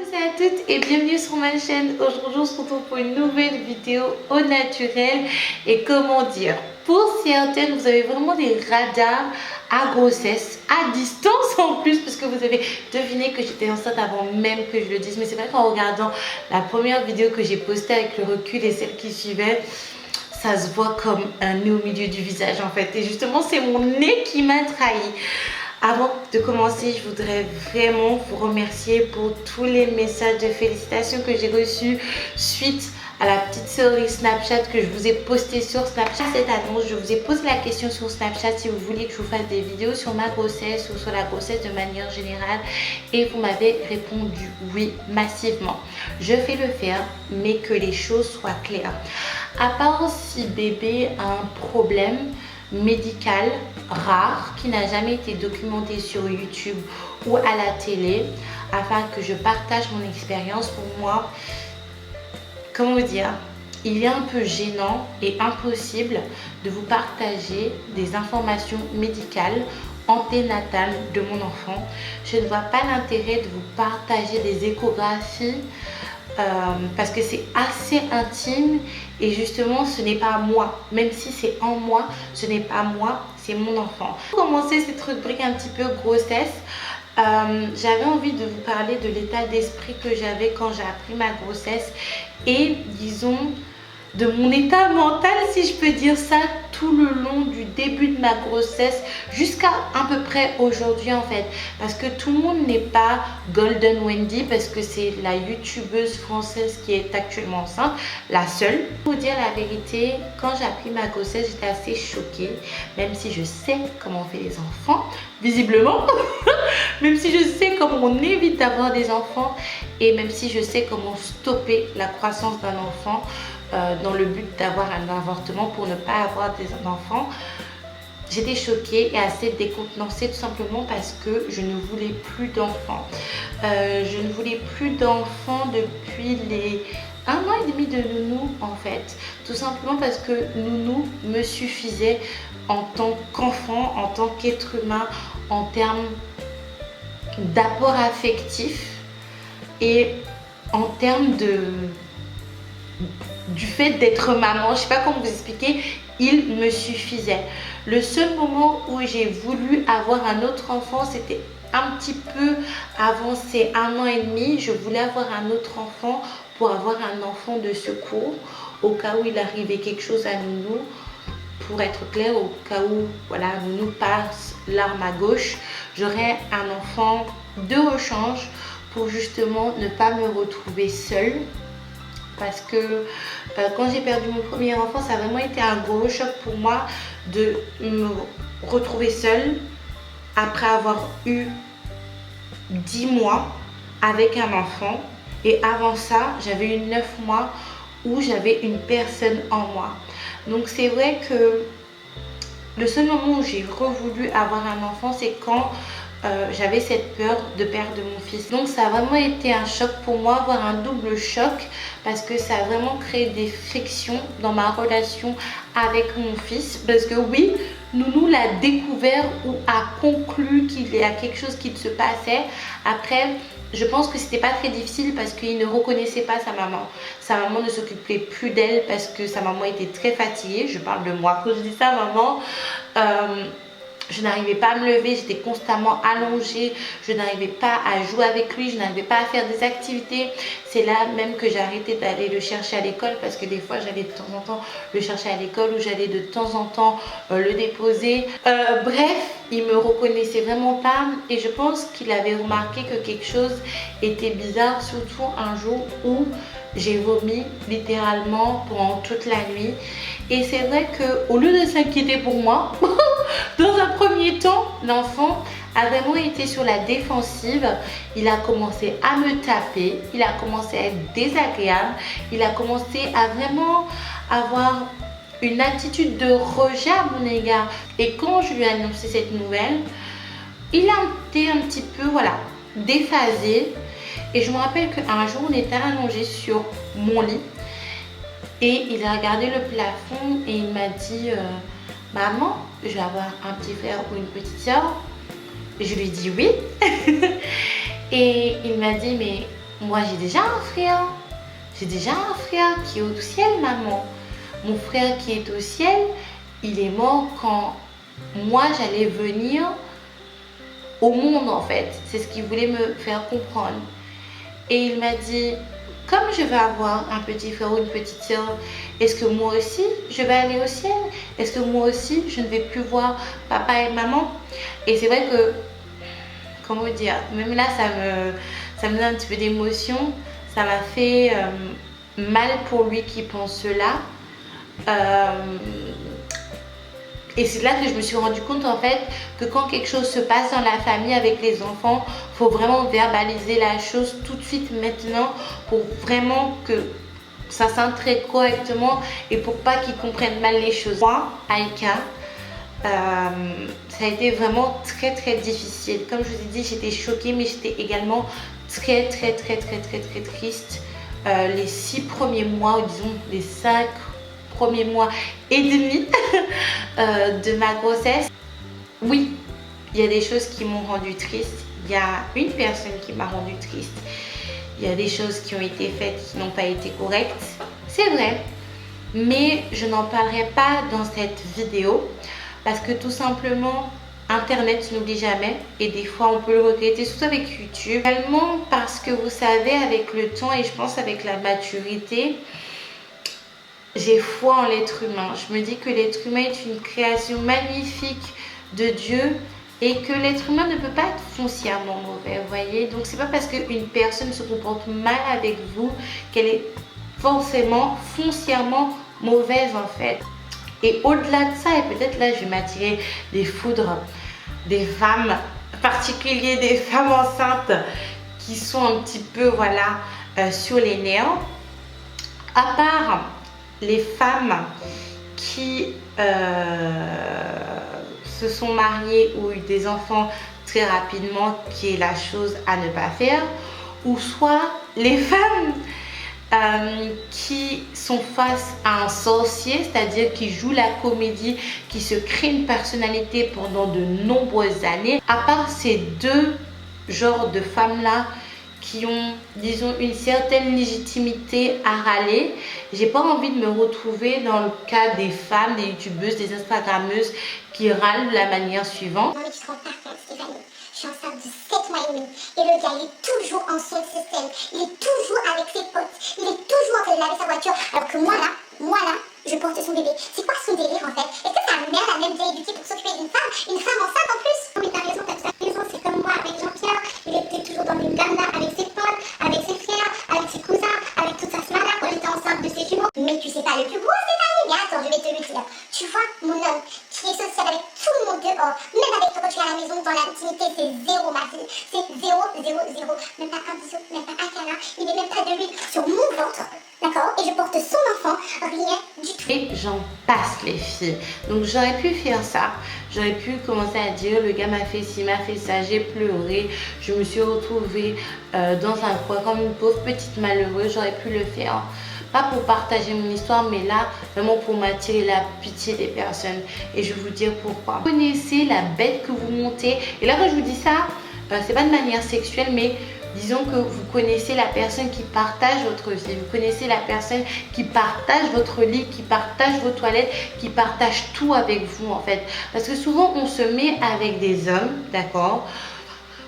tous et à toutes et bienvenue sur ma chaîne. Aujourd'hui on se retrouve pour une nouvelle vidéo au naturel. Et comment dire, pour certaines vous avez vraiment des radars à grossesse, à distance en plus, parce que vous avez deviné que j'étais enceinte avant même que je le dise. Mais c'est vrai qu'en regardant la première vidéo que j'ai postée avec le recul et celle qui suivait, ça se voit comme un nez au milieu du visage en fait. Et justement c'est mon nez qui m'a trahi. Avant de commencer, je voudrais vraiment vous remercier pour tous les messages de félicitations que j'ai reçus suite à la petite story Snapchat que je vous ai postée sur Snapchat. Cette annonce, je vous ai posé la question sur Snapchat si vous vouliez que je vous fasse des vidéos sur ma grossesse ou sur la grossesse de manière générale, et vous m'avez répondu oui massivement. Je vais le faire, mais que les choses soient claires. À part si bébé a un problème médical rare qui n'a jamais été documenté sur YouTube ou à la télé, afin que je partage mon expérience, pour moi, comment vous dire, il est un peu gênant et impossible de vous partager des informations médicales anténatales de mon enfant. Je ne vois pas l'intérêt de vous partager des échographies parce que c'est assez intime et justement ce n'est pas moi, même si c'est en moi, ce n'est pas moi, c'est mon enfant. Pour commencer cette rubrique un petit peu grossesse, j'avais envie de vous parler de l'état d'esprit que j'avais quand j'ai appris ma grossesse et disons de mon état mental, si je peux dire ça, tout le long du début de ma grossesse jusqu'à à peu près aujourd'hui en fait, parce que tout le monde n'est pas Golden Wendy, parce que c'est la youtubeuse française qui est actuellement enceinte, la seule. Pour vous dire la vérité, quand j'ai appris ma grossesse, j'étais assez choquée, même si je sais comment on fait les enfants, visiblement, même si je sais comment on évite d'avoir des enfants, et même si je sais comment stopper la croissance d'un enfant, dans le but d'avoir un avortement pour ne pas avoir des enfants. J'étais choquée et assez décontenancée, tout simplement parce que je ne voulais plus d'enfants. Je ne voulais plus d'enfants depuis les 1 an et demi de nounou en fait. Tout simplement parce que nounou me suffisait en tant qu'enfant, en tant qu'être humain, en termes d'apport affectif et en termes du fait d'être maman, je sais pas comment vous expliquer, il me suffisait. Le seul moment où j'ai voulu avoir un autre enfant, c'était un petit peu avant ces 1 an et demi. Je voulais avoir un autre enfant pour avoir un enfant de secours au cas où il arrivait quelque chose à nounou. Pour être clair, au cas où voilà, nounou passe l'arme à gauche, j'aurais un enfant de rechange pour justement ne pas me retrouver seule. Parce que quand j'ai perdu mon premier enfant, ça a vraiment été un gros choc pour moi de me retrouver seule après avoir eu 10 mois avec un enfant. Et avant ça, j'avais eu 9 mois où j'avais une personne en moi. Donc c'est vrai que le seul moment où j'ai revoulu avoir un enfant, c'est quand j'avais cette peur de perdre mon fils. Donc ça a vraiment été un choc pour moi, voire un double choc, parce que ça a vraiment créé des frictions dans ma relation avec mon fils. Parce que oui, nounou l'a découvert ou a conclu qu'il y a quelque chose qui se passait. Après, je pense que c'était pas très difficile parce qu'il ne reconnaissait pas sa maman. Sa maman ne s'occupait plus d'elle parce que sa maman était très fatiguée. Je parle de moi quand je dis ça, maman. Je n'arrivais pas à me lever, j'étais constamment allongée, je n'arrivais pas à jouer avec lui, je n'arrivais pas à faire des activités. C'est là même que j'ai arrêté d'aller le chercher à l'école, parce que des fois j'allais de temps en temps le chercher à l'école ou j'allais de temps en temps le déposer. Bref, il me reconnaissait vraiment pas et je pense qu'il avait remarqué que quelque chose était bizarre, surtout un jour où j'ai vomi littéralement pendant toute la nuit. Et c'est vrai qu'au lieu de s'inquiéter pour moi, dans un premier temps, l'enfant a vraiment été sur la défensive. Il a commencé à me taper, il a commencé à être désagréable, il a commencé à vraiment avoir une attitude de rejet à mon égard. Et quand je lui ai annoncé cette nouvelle, il a été un petit peu, voilà, déphasé. Et je me rappelle qu'un jour, on était allongé sur mon lit et il a regardé le plafond et il m'a dit maman, je vais avoir un petit frère ou une petite soeur. Je lui ai dit oui. Et il m'a dit mais moi j'ai déjà un frère. J'ai déjà un frère qui est au ciel, maman. Mon frère qui est au ciel, il est mort quand moi j'allais venir au monde en fait. C'est ce qu'il voulait me faire comprendre. Et il m'a dit, comme je vais avoir un petit frère ou une petite soeur, est-ce que moi aussi je vais aller au ciel? Est-ce que moi aussi je ne vais plus voir papa et maman? Et c'est vrai que, comment dire, même là ça me donne un petit peu d'émotion. Ça m'a fait mal pour lui qui pense cela. Et c'est là que je me suis rendu compte en fait que quand quelque chose se passe dans la famille avec les enfants, il faut vraiment verbaliser la chose tout de suite maintenant pour vraiment que ça s'intègre correctement et pour pas qu'ils comprennent mal les choses. Moi, Aïka, ça a été vraiment très très difficile. Comme je vous ai dit, j'étais choquée mais j'étais également très triste. Les 6 premiers mois, ou disons les 5 premiers mois et demi de ma grossesse. Oui, il y a des choses qui m'ont rendue triste. Il y a une personne qui m'a rendue triste. Il y a des choses qui ont été faites qui n'ont pas été correctes. C'est vrai. Mais je n'en parlerai pas dans cette vidéo parce que tout simplement, Internet n'oublie jamais et des fois on peut le regretter, surtout avec YouTube. Également parce que vous savez, avec le temps et je pense avec la maturité, j'ai foi en l'être humain. Je me dis que l'être humain est une création magnifique de Dieu et que l'être humain ne peut pas être foncièrement mauvais, vous voyez. Donc c'est pas parce qu'une personne se comporte mal avec vous qu'elle est forcément foncièrement mauvaise en fait. Et au-delà de ça, et peut-être là je vais m'attirer des foudres des femmes, en particulier des femmes enceintes qui sont un petit peu voilà sur les nerfs. À part les femmes qui se sont mariées ou eu des enfants très rapidement, qui est la chose à ne pas faire, ou soit les femmes qui sont face à un sorcier, c'est-à-dire qui jouent la comédie, qui se créent une personnalité pendant de nombreuses années. À part ces deux genres de femmes-là qui ont, disons, une certaine légitimité à râler, j'ai pas envie de me retrouver dans le cas des femmes, des youtubeuses, des instagrammeuses qui râlent de la manière suivante. Non mais tu te rends pas compte, Stéphanie. Je suis enceinte de 7 mois et demi. Et le gars, il est toujours en son système. Il est toujours avec ses potes. Il est toujours en train de laver sa voiture. Alors que moi là, je porte son bébé. C'est quoi son délire en fait? Est-ce que sa mère l'a même bien éduqué pour s'occuper d'une femme enceinte en plus? Non mais t'as raison, c'est comme moi avec Jean-Pierre. Il était toujours dans les ganas avec ses potes, avec ses frères, avec ses cousins, avec toute sa smala quand j'étais enceinte de ses jumeaux. Mais tu sais pas le plus gros, Stéphanie? Mais attends, je vais te le dire. Tu vois, mon homme qui est social avec tout le monde dehors, même avec toi quand tu es à la maison, dans l'intimité, c'est zéro ma fille. C'est zéro. Même pas un bisou, même pas un câlin. Il n'est même pas de l'huile sur mon ventre. D'accord? Et je porte son enfant, rien du tout. Et j'en passe les filles. Donc j'aurais pu faire ça. J'aurais pu commencer à dire le gars m'a fait ci, m'a fait ça, j'ai pleuré. Je me suis retrouvée dans un coin comme une pauvre petite malheureuse. J'aurais pu le faire. Pas pour partager mon histoire, mais là, vraiment pour m'attirer la pitié des personnes. Et je vais vous dire pourquoi. Vous connaissez la bête que vous montez. Et là, quand je vous dis ça, c'est pas de manière sexuelle, mais disons que vous connaissez la personne qui partage votre vie. Vous connaissez la personne qui partage votre lit, qui partage vos toilettes, qui partage tout avec vous en fait. Parce que souvent, on se met avec des hommes, d'accord,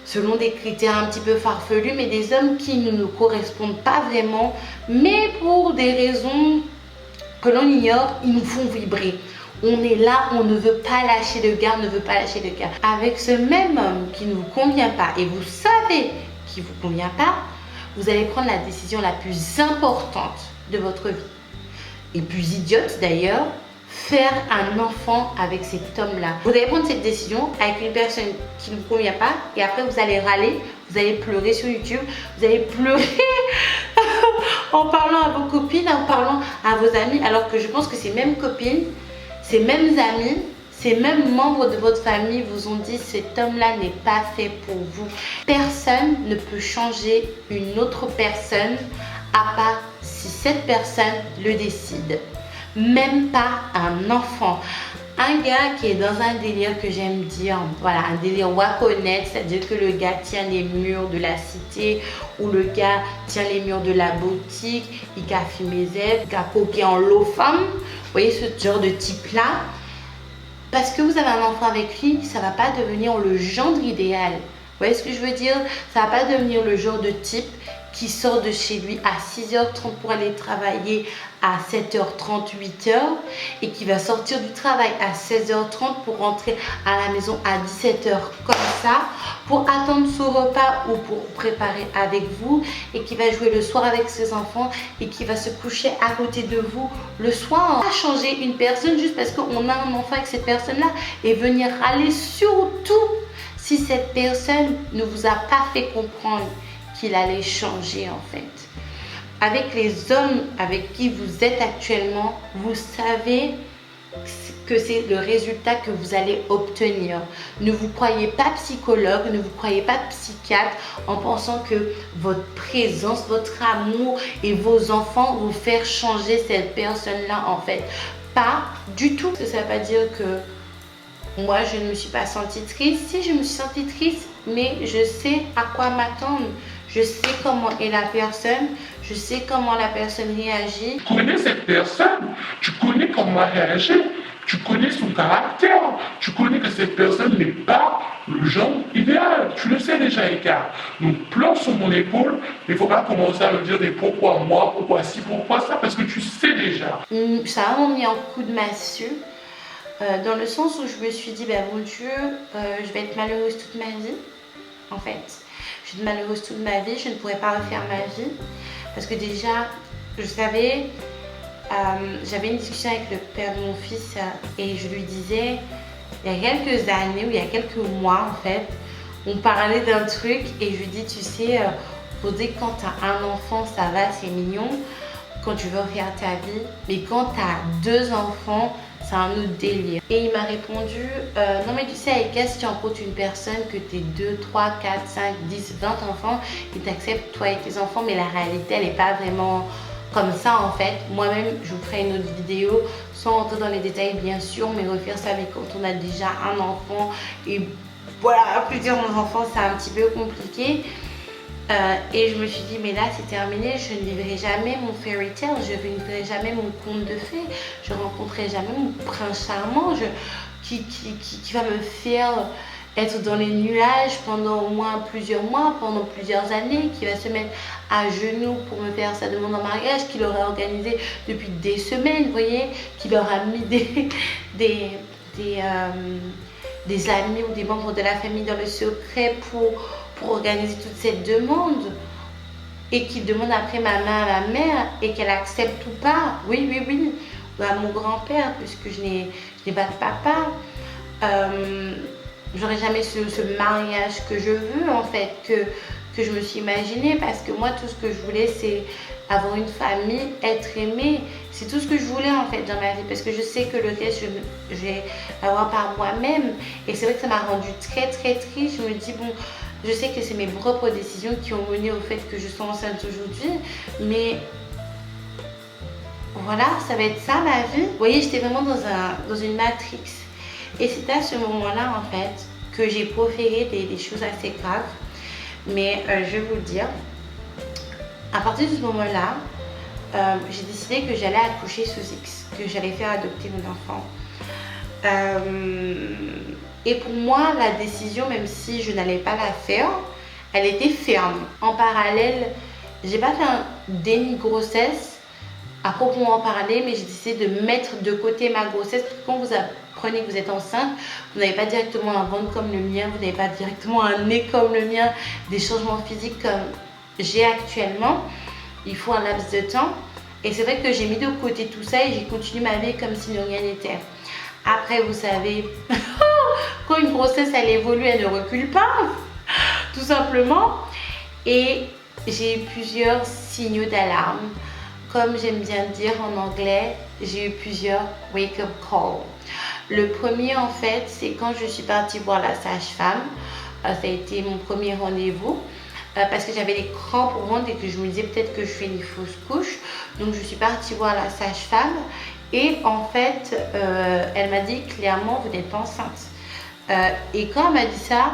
selon des critères un petit peu farfelus, mais des hommes qui ne nous correspondent pas vraiment, mais pour des raisons que l'on ignore, ils nous font vibrer. On est là, on ne veut pas lâcher le gars, on ne veut pas lâcher le gars. Avec ce même homme qui ne vous convient pas, et vous savez qu'il ne vous convient pas, vous allez prendre la décision la plus importante de votre vie. Et plus idiote d'ailleurs, faire un enfant avec cet homme-là. Vous allez prendre cette décision avec une personne qui ne vous convient pas et après vous allez râler, vous allez pleurer sur YouTube, vous allez pleurer en parlant à vos copines, en parlant à vos amis, alors que je pense que ces mêmes copines, ces mêmes amis, ces mêmes membres de votre famille vous ont dit cet homme-là n'est pas fait pour vous. Personne ne peut changer une autre personne à part si cette personne le décide. Même pas un enfant. Un gars qui est dans un délire que j'aime dire, voilà, un délire wakonette, c'est-à-dire que le gars tient les murs de la cité ou le gars tient les murs de la boutique, il a fumé zèbre, il a coqué en l'eau femme. Vous voyez ce genre de type-là? Parce que vous avez un enfant avec lui, ça ne va pas devenir le gendre idéal. Vous voyez ce que je veux dire? Ça ne va pas devenir le genre de type qui sort de chez lui à 6h30 pour aller travailler à 7h30, 8h et qui va sortir du travail à 16h30 pour rentrer à la maison à 17h comme ça pour attendre son repas ou pour préparer avec vous et qui va jouer le soir avec ses enfants et qui va se coucher à côté de vous le soir. Pas changer une personne juste parce qu'on a un enfant avec cette personne-là et venir râler surtout si cette personne ne vous a pas fait comprendre qu'il allait changer en fait. Avec les hommes avec qui vous êtes actuellement, vous savez que c'est le résultat que vous allez obtenir. Ne vous croyez pas psychologue, ne vous croyez pas psychiatre en pensant que votre présence, votre amour et vos enfants vont faire changer cette personne-là en fait. Pas du tout. Ça ne veut pas dire que moi je ne me suis pas sentie triste. Si, je me suis sentie triste, mais je sais à quoi m'attendre. Je sais comment est la personne, je sais comment la personne réagit. Tu connais cette personne, tu connais comment elle réagit, tu connais son caractère, tu connais que cette personne n'est pas le genre idéal. Tu le sais déjà, Eka. Donc pleure sur mon épaule, il ne faut pas commencer à me dire des pourquoi moi, pourquoi ci, pourquoi ça, parce que tu sais déjà. Ça a vraiment mis un coup de massue, dans le sens où je me suis dit, ben mon Dieu, je vais être malheureuse toute ma vie, en fait. Je suis malheureuse toute ma vie, je ne pourrais pas refaire ma vie parce que déjà, je savais, j'avais une discussion avec le père de mon fils et je lui disais, il y a quelques années ou il y a quelques mois en fait, on parlait d'un truc et je lui dis, tu sais, pour dire que quand tu as un enfant, ça va, c'est mignon, quand tu veux refaire ta vie, mais quand tu as 2 enfants, c'est un autre délire. Et il m'a répondu, non mais tu sais Aïka, si tu rencontres une personne que tu es 2, 3, 4, 5, 10, 20 enfants, il t'accepte toi et tes enfants, mais la réalité elle n'est pas vraiment comme ça en fait. Moi-même je vous ferai une autre vidéo, sans rentrer dans les détails bien sûr, mais refaire ça avec quand on a déjà un enfant et voilà, plusieurs enfants c'est un petit peu compliqué. Et je me suis dit, mais là c'est terminé, je ne vivrai jamais mon fairy tale, je ne vivrai jamais mon conte de fées, je ne rencontrerai jamais mon prince charmant qui va me faire être dans les nuages pendant au moins plusieurs mois, pendant plusieurs années, qui va se mettre à genoux pour me faire sa demande en mariage, qui l'aura organisé depuis des semaines, vous voyez, qui leur a mis des amis ou des membres de la famille dans le secret pour organiser toute cette demande et qui demande après ma main à ma mère et qu'elle accepte ou pas. Oui, ou à mon grand-père puisque je n'ai pas de papa. J'aurais jamais ce mariage que je veux en fait, que je me suis imaginé parce que moi tout ce que je voulais c'est avoir une famille, être aimée. C'est tout ce que je voulais en fait dans ma vie parce que je sais que le reste je vais l'avoir par moi-même et c'est vrai que ça m'a rendue très triste. Je me dis bon, je sais que c'est mes propres décisions qui ont mené au fait que je sois enceinte aujourd'hui, mais voilà, ça va être ça ma vie. Vous voyez, j'étais vraiment dans une matrix. Et c'est à ce moment-là en fait que j'ai proféré des choses assez graves. Mais je vais vous le dire, à partir de ce moment-là, j'ai décidé que j'allais accoucher sous X, que j'allais faire adopter mon enfant. Et pour moi, la décision, même si je n'allais pas la faire, elle était ferme. En parallèle, j'ai pas fait un déni de grossesse à proprement parler, mais j'ai décidé de mettre de côté ma grossesse. Parce que quand vous apprenez que vous êtes enceinte, vous n'avez pas directement un ventre comme le mien, vous n'avez pas directement un nez comme le mien, des changements physiques comme j'ai actuellement. Il faut un laps de temps. Et c'est vrai que j'ai mis de côté tout ça et j'ai continué ma vie comme si de rien n'était. Après, vous savez, quand une grossesse, elle évolue, elle ne recule pas, tout simplement. Et j'ai eu plusieurs signaux d'alarme. Comme j'aime bien dire en anglais, j'ai eu plusieurs wake-up calls. Le premier, en fait, c'est quand je suis partie voir la sage-femme. Ça a été mon premier rendez-vous. Parce que j'avais les crampes au ventre et que je me disais peut-être que je fais une fausse couche. Donc je suis partie voir la sage-femme Et en fait, elle m'a dit clairement, vous n'êtes pas enceinte. Et quand elle m'a dit ça,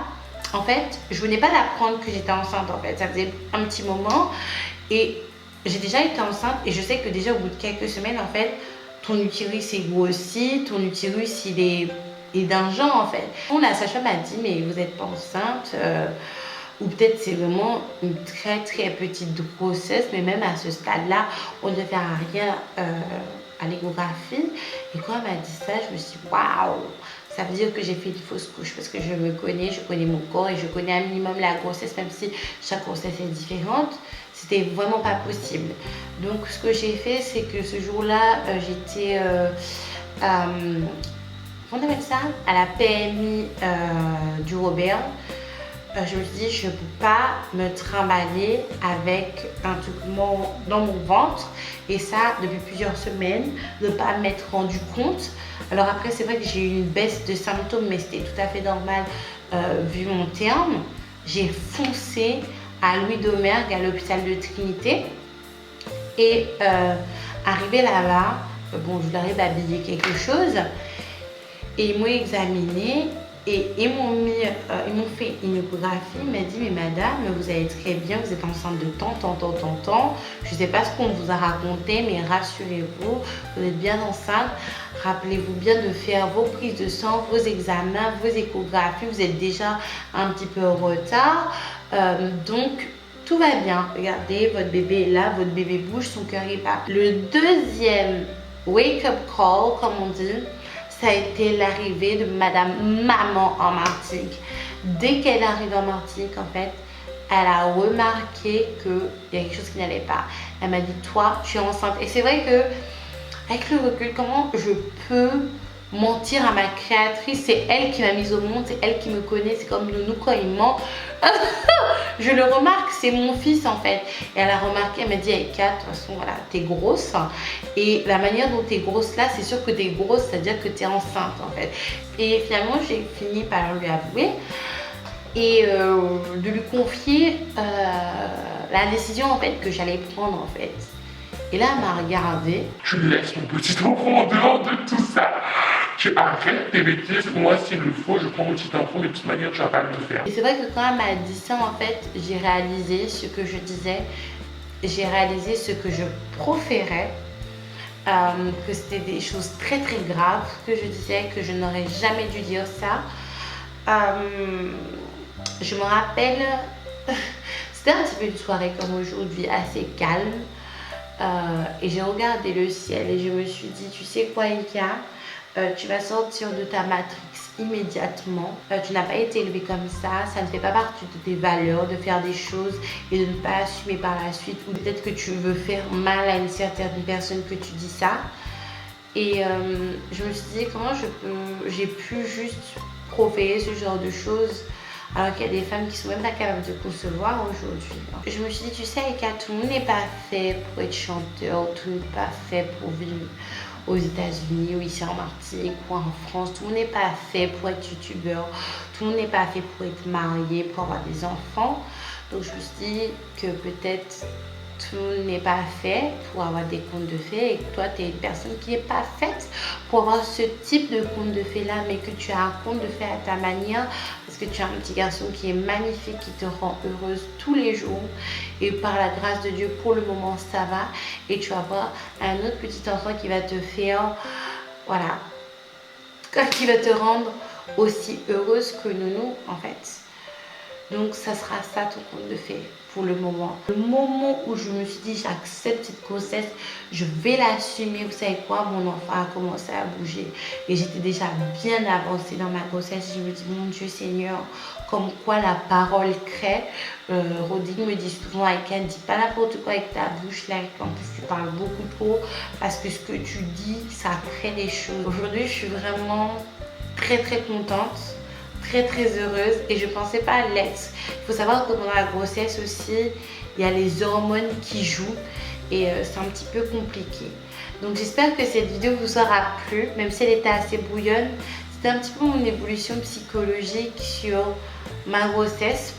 en fait, je venais pas d'apprendre que j'étais enceinte en fait. Ça faisait un petit moment et j'ai déjà été enceinte et je sais que déjà au bout de quelques semaines en fait, ton utérus est grossi, ton utérus est d'un genre en fait. La sage-femme m'a dit mais vous n'êtes pas enceinte ou peut-être c'est vraiment une très très petite grossesse, mais même à ce stade-là, on ne fait rien à l'échographie. Et quand elle m'a dit ça, je me suis dit waouh, ça veut dire que j'ai fait une fausse couche parce que je me connais, je connais mon corps et je connais un minimum la grossesse, même si chaque grossesse est différente. C'était vraiment pas possible. Donc ce que j'ai fait, c'est que ce jour-là, j'étais comment on appelle ça, à la PMI du Robert. Je me suis dit, je ne peux pas me trimballer avec un truc dans mon ventre. Et ça, depuis plusieurs semaines, de ne pas m'être rendu compte. Alors après, c'est vrai que j'ai eu une baisse de symptômes, mais c'était tout à fait normal vu mon terme. J'ai foncé à Louis Domergue, à l'hôpital de Trinité. Et arrivé là-bas, bon, je leur ai habillé quelque chose. Et ils m'ont examiné. Et ils m'ont fait une échographie, ils m'ont dit mais madame, vous allez très bien, vous êtes enceinte de tant. Je ne sais pas ce qu'on vous a raconté, mais rassurez-vous, vous êtes bien enceinte. Rappelez-vous bien de faire vos prises de sang, vos examens, vos échographies. Vous êtes déjà un petit peu en retard. Donc tout va bien. Regardez, votre bébé est là, votre bébé bouge, son cœur est pas. Le deuxième wake-up call, comme on dit, ça a été l'arrivée de Madame Maman en Martinique. Dès qu'elle est arrivée en Martinique, en fait, elle a remarqué qu'il y a quelque chose qui n'allait pas. Elle m'a dit, toi, tu es enceinte. Et c'est vrai que, avec le recul, comment je peux mentir à ma créatrice? C'est elle qui m'a mise au monde, c'est elle qui me connaît, c'est comme Nounou quand il ment. Je le remarque, c'est mon fils en fait. Et elle a remarqué, elle m'a dit, hey, Kat, de toute façon, voilà, t'es grosse. Et la manière dont t'es grosse là, c'est sûr que t'es grosse, c'est-à-dire que t'es enceinte en fait. Et finalement, j'ai fini par lui avouer et de lui confier la décision en fait que j'allais prendre en fait. Et là, elle m'a regardée. Tu laisses mon petit enfant en dehors de tout ça. Tu arrêtes tes bêtises. Moi, s'il le faut, je prends mon petit enfant. De toute manière, tu vas pas le faire. Et c'est vrai que quand elle m'a dit ça, en fait, j'ai réalisé ce que je disais. J'ai réalisé ce que je proférais. Que c'était des choses très très graves que je disais, que je n'aurais jamais dû dire ça. Je me rappelle, c'était un petit peu une soirée comme aujourd'hui, assez calme. Et j'ai regardé le ciel et je me suis dit, tu sais quoi, Ika, tu vas sortir de ta matrix immédiatement. Tu n'as pas été élevée comme ça ne fait pas partie de tes valeurs de faire des choses et de ne pas assumer par la suite, ou peut-être que tu veux faire mal à une certaine personne que tu dis ça. Et je me suis dit, comment j'ai pu juste proférer ce genre de choses alors qu'il y a des femmes qui sont même pas capables de concevoir aujourd'hui. Je me suis dit, tu sais, Eka, tout le monde n'est pas fait pour être chanteur, tout le monde n'est pas fait pour vivre aux États-Unis ou ici en Martinique ou en France. Tout le monde n'est pas fait pour être youtubeur, tout le monde n'est pas fait pour être marié, pour avoir des enfants. Donc je me suis dit que peut-être tout n'est pas fait pour avoir des contes de fées et que toi tu es une personne qui n'est pas faite pour avoir ce type de conte de fées là, mais que tu as un conte de fées à ta manière parce que tu as un petit garçon qui est magnifique, qui te rend heureuse tous les jours et par la grâce de Dieu pour le moment ça va, et tu vas avoir un autre petit enfant qui va te faire, voilà, qui va te rendre aussi heureuse que Nounou en fait. Donc ça sera ça ton conte de fées pour le moment. Le moment où je me suis dit j'accepte cette grossesse, je vais l'assumer, vous savez quoi, mon enfant a commencé à bouger et j'étais déjà bien avancée dans ma grossesse. Je me dis mon Dieu Seigneur, comme quoi la parole crée. Rodine me dit souvent, Aïka, ne dis pas n'importe quoi avec ta bouche là, en plus tu parles beaucoup trop, parce que ce que tu dis ça crée des choses. Aujourd'hui je suis vraiment très très contente, très heureuse, et je pensais pas l'être. Il faut savoir que pendant la grossesse aussi, il y a les hormones qui jouent et c'est un petit peu compliqué. Donc j'espère que cette vidéo vous aura plu, même si elle était assez bouillonne. C'était un petit peu mon évolution psychologique sur ma grossesse.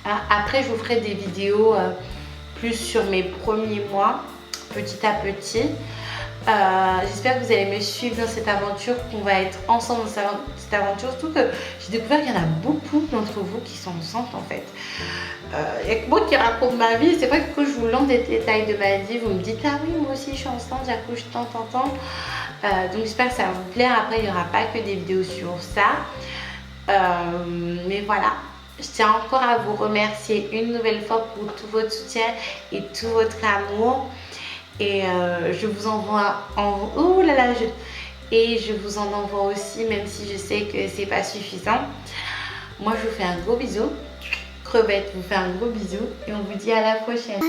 Après je vous ferai des vidéos plus sur mes premiers mois, petit à petit. J'espère que vous allez me suivre dans cette aventure, qu'on va être ensemble dans cette aventure. Surtout que j'ai découvert qu'il y en a beaucoup d'entre vous qui sont enceintes en fait. Il n'y a que moi qui raconte ma vie. C'est vrai que quand je vous lance des détails de ma vie, vous me dites ah oui, moi aussi je suis enceinte, j'accouche tant. Donc j'espère que ça va vous plaire. Après, il n'y aura pas que des vidéos sur ça. Mais voilà. Je tiens encore à vous remercier une nouvelle fois pour tout votre soutien et tout votre amour. Et je vous envoie et je vous en envoie aussi, même si je sais que c'est pas suffisant. Moi, je vous fais un gros bisou. Crevette vous fait un gros bisou et on vous dit à la prochaine.